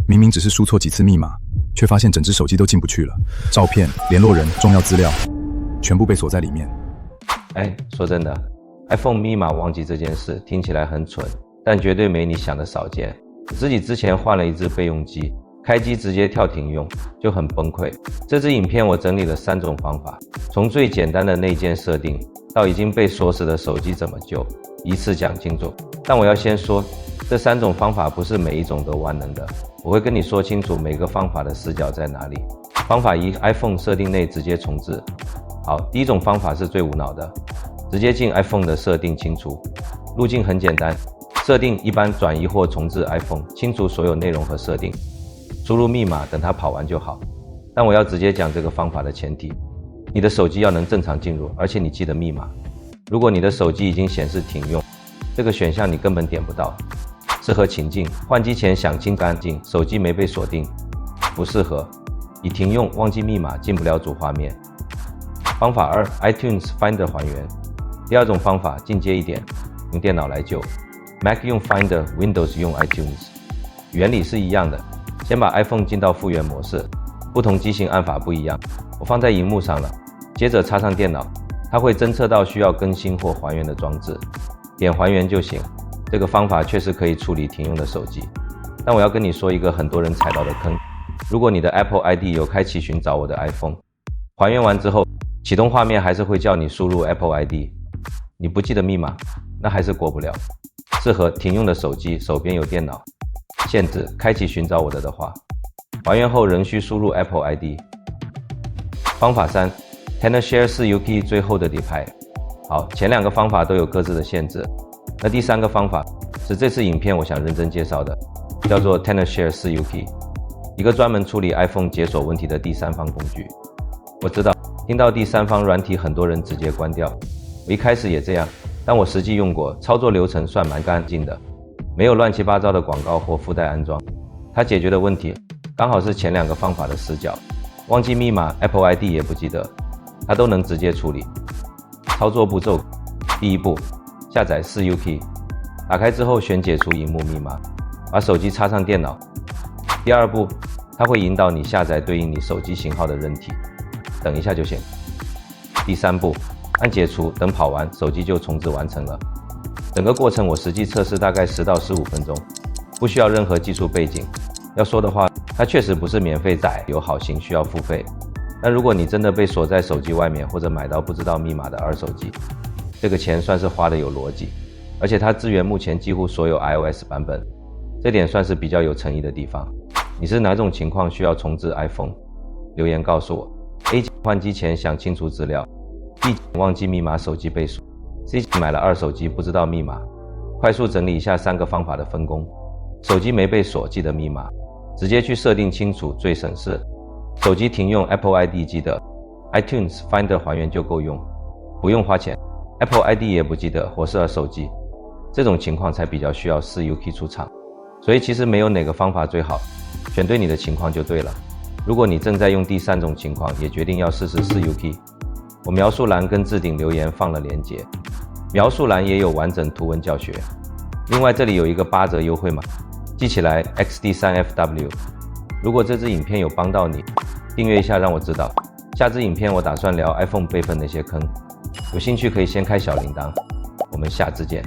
明明只是输错几次密码，却发现整只手机都进不去了，照片、联络人、重要资料全部被锁在里面。说真的 ，iPhone 密码忘记这件事听起来很蠢，但绝对没你想的少见。我自己之前换了一只备用机，开机直接跳停用，就很崩溃。这支影片我整理了3种方法，从最简单的内建设定，到已经被锁死的手机怎么救，一次讲清楚。但我要先说，这3种方法不是每一种都万能的，我会跟你说清楚每个方法的死角在哪里。方法1 ，iPhone 设定内直接重置。好，第一种方法是最无脑的，直接进 iPhone 的设定清除。路径很简单，设定一般转移或重置 iPhone， 清除所有内容和设定，输入密码，等它跑完就好。但我要直接讲这个方法的前提，你的手机要能正常进入，而且你记得密码。如果你的手机已经显示停用，这个选项你根本点不到。适合情境，换机前想清干净，手机没被锁定。不适合，已停用，忘记密码，进不了主画面。方法2 ，iTunes Finder 还原。第二种方法进阶一点，用电脑来救。Mac 用 Finder， Windows 用 iTunes， 原理是一样的。先把 iPhone 进到复原模式，不同机型按法不一样，我放在荧幕上了。接着插上电脑，它会侦测到需要更新或还原的装置，点还原就行。这个方法确实可以处理停用的手机，但我要跟你说一个很多人踩到的坑。如果你的 Apple ID 有开启寻找我的 iPhone， 还原完之后，启动画面还是会叫你输入 Apple ID， 你不记得密码，那还是过不了。适合停用的手机，手边有电脑。限制：开启寻找我的话，还原后仍需输入 Apple ID。方法3 ，Tenorshare 4UK 最后的底牌。好，前2个方法都有各自的限制，那第3个方法是这次影片我想认真介绍的，叫做 Tenorshare 4UK， 一个专门处理 iPhone 解锁问题的第三方工具。我知道听到第三方软体很多人直接关掉，我一开始也这样，但我实际用过，操作流程算蛮干净的，没有乱七八糟的广告或附带安装。它解决的问题刚好是前2个方法的死角，忘记密码 Apple ID 也不记得，它都能直接处理。操作步骤：第1步，下载 4UK， 打开之后选解除萤幕密码，把手机插上电脑。第2步，它会引导你下载对应你手机型号的韧体，等一下就行。第3步，按解除，等跑完，手机就重置完成了。整个过程我实际测试大概10到15分钟，不需要任何技术背景。要说的话，它确实不是免费载，有好行需要付费。但如果你真的被锁在手机外面，或者买到不知道密码的二手机，这个钱算是花的有逻辑，而且它支援目前几乎所有 iOS 版本，这点算是比较有诚意的地方。你是哪种情况需要重置 iPhone？ 留言告诉我。A 换机前想清除资料， B 忘记密码手机被锁， C 买了二手机不知道密码。快速整理一下3个方法的分工。手机没被锁，记得密码，直接去设定清楚最省事。手机停用 Apple ID 记得 iTunes Finder 还原就够用，不用花钱。 Apple ID 也不记得或是二手机，这种情况才比较需要 4UK 出场。所以其实没有哪个方法最好，选对你的情况就对了。如果你正在用第3种情况，也决定要试试 4UK， 我描述栏跟置顶留言放了连结，描述栏也有完整图文教学。另外这里有一个8折优惠码，记起来 XD3FW。 如果这支影片有帮到你，订阅一下让我知道。下支影片我打算聊 iPhone 备份那些坑，有兴趣可以先开小铃铛。我们下次见。